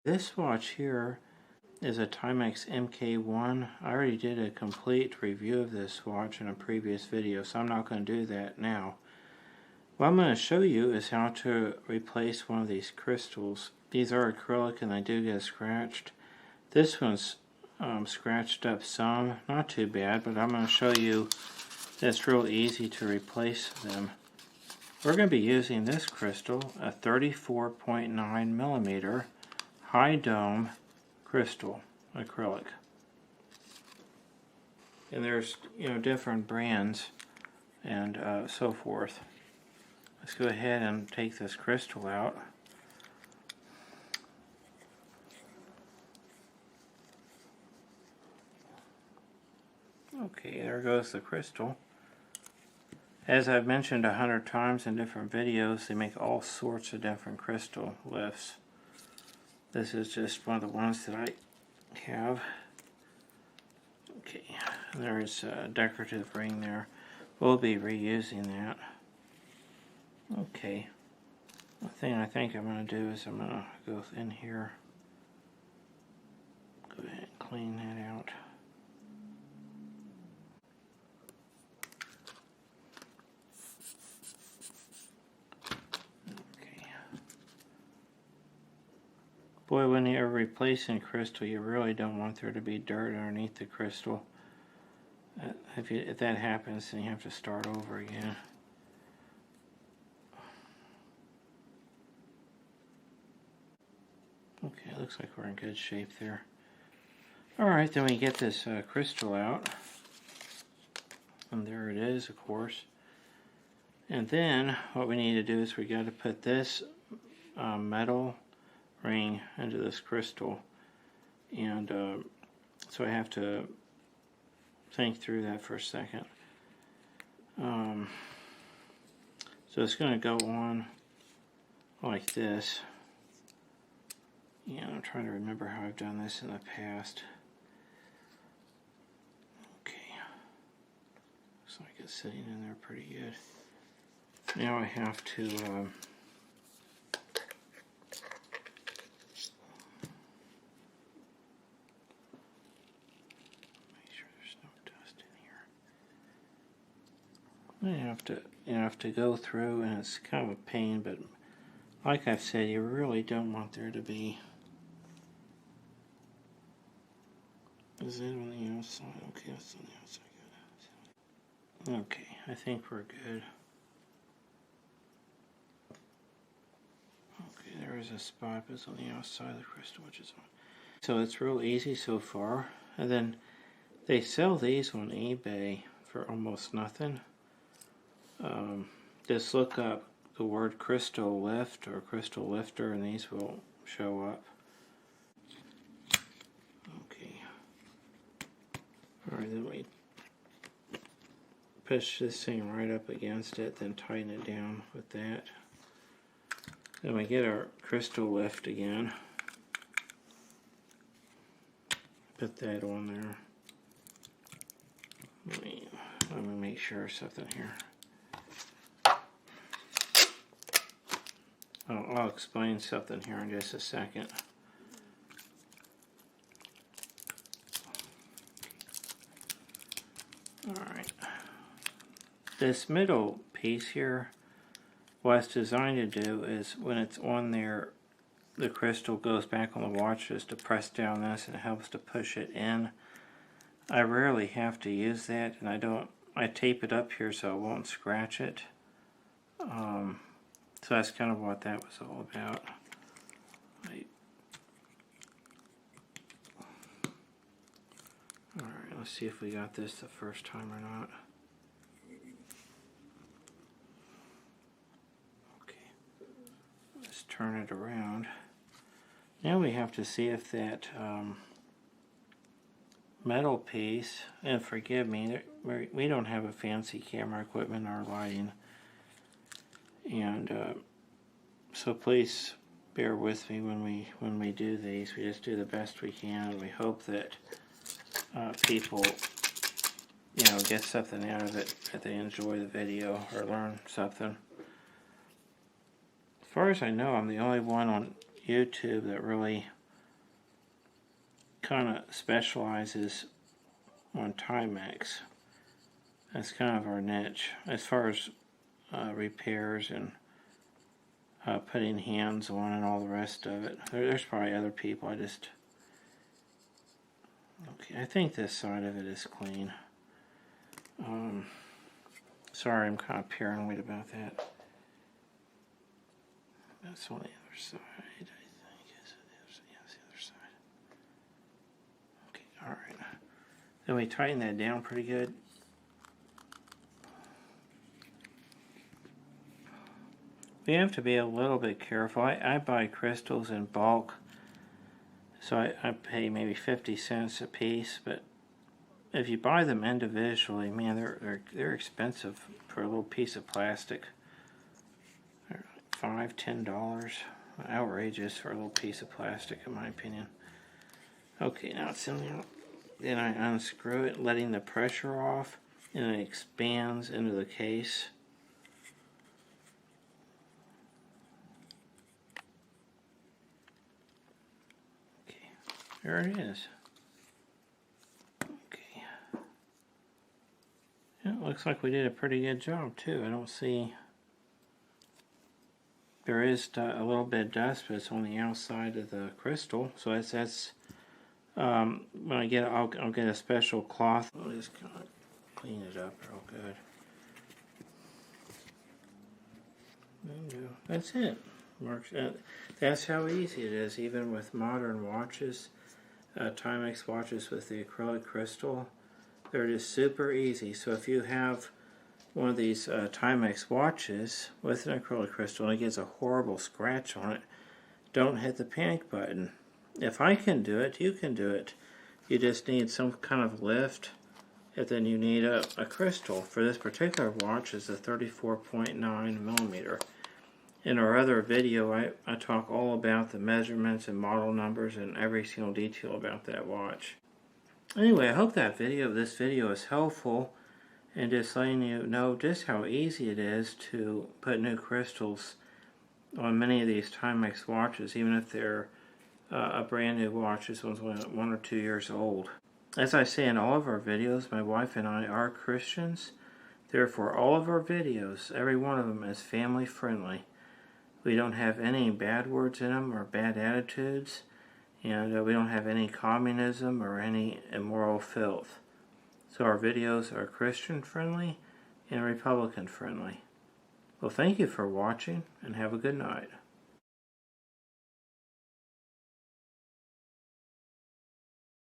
This watch here is a Timex MK1. I already did a complete review of this watch in a previous video, so I'm not going to do that now. What I'm going to show you is how to replace one of these crystals. These are acrylic and they do get scratched. This one's scratched up some, not too bad, but I'm going to show you that it's real easy to replace them. We're going to be using this crystal, a 34.9 millimeter high dome crystal acrylic. And there's different brands and so forth. Let's go ahead and take this crystal out. Okay, there goes the crystal. As I've mentioned 100 times in different videos, they make all sorts of different crystal lifts. This is just one of the ones that I have. Okay, there's a decorative ring there. We'll be reusing that. Okay, the thing I think I'm going to do is I'm going to go in here, go ahead and clean that out. Okay. Boy, when you're replacing crystal, you really don't want there to be dirt underneath the crystal. If that happens, then you have to start over again. Okay, looks like we're in good shape there. Alright, then we get this crystal out. And there it is, of course. And then what we need to do is we got to put this metal ring into this crystal. And so I have to think through that for a second. So it's going to go on like this. Yeah, I'm trying to remember how I've done this in the past. Okay. Looks like it's sitting in there pretty good. Now I have to make sure there's no dust in here. You have to go through, and it's kind of a pain, but like I've said, you really don't want there to be. Is it on the outside? Okay, it's on the outside. Good. Okay, I think we're good. Okay, there is a spot, but it's on the outside of the crystal, which is on. So it's real easy so far. And then they sell these on eBay for almost nothing. Just look up the word crystal lift or crystal lifter, and these will show up. Alright, then we push this thing right up against it, then tighten it down with that. Then we get our crystal lift again. Put that on there. Let me make sure something here. I'll explain something here in just a second. Alright, this middle piece here, what it's designed to do is when it's on there, the crystal goes back on the watch just to press down this, and it helps to push it in. I rarely have to use that, and I tape it up here so it won't scratch it. So that's kind of what that was all about. Alright, let's see if we got this the first time or not. Okay, let's turn it around. Now we have to see if that metal piece, and forgive me, we don't have a fancy camera equipment or lighting, and so please bear with me when we do these. We just do the best we can, and we hope that people get something out of it, that they enjoy the video or learn something. As far as I know, I'm the only one on YouTube that really kind of specializes on Timex. That's kind of our niche as far as repairs and putting hands on and all the rest of it. There's probably other people. Okay, I think this side of it is clean. Sorry, I'm kind of paranoid about that. That's on the other side, I think. Yes, the other side. Okay, alright. Then we tighten that down pretty good. We have to be a little bit careful. I buy crystals in bulk, so I pay maybe 50 cents a piece, but if you buy them individually, man, they're expensive for a little piece of plastic. They're like $5–10. Outrageous for a little piece of plastic, in my opinion. Okay, now it's in there. Then I unscrew it, letting the pressure off, and it expands into the case. Okay, there it is. Okay. Yeah, it looks like we did a pretty good job too. I don't see. There is a little bit of dust, but it's on the outside of the crystal. So that's when I get it, I'll get a special cloth. I'll just kind of clean it up real good. There you go. That's it. Works. That's how easy it is, even with modern watches, Timex watches with the acrylic crystal. They're just super easy. So if you have one of these Timex watches with an acrylic crystal and it gets a horrible scratch on it, don't hit the panic button. If I can do it, you can do it. You just need some kind of lift, and then you need a crystal. For this particular watch is a 34.9mm. In our other video, I talk all about the measurements and model numbers and every single detail about that watch. Anyway, I hope this video is helpful, and just letting you know just how easy it is to put new crystals on many of these Timex watches, even if they're a brand new watch. This one's 1 or 2 years old. As I say in all of our videos, my wife and I are Christians. Therefore, all of our videos, every one of them, is family friendly. We don't have any bad words in them or bad attitudes, and we don't have any communism or any immoral filth. So our videos are Christian friendly and Republican friendly. Well, thank you for watching, and have a good night.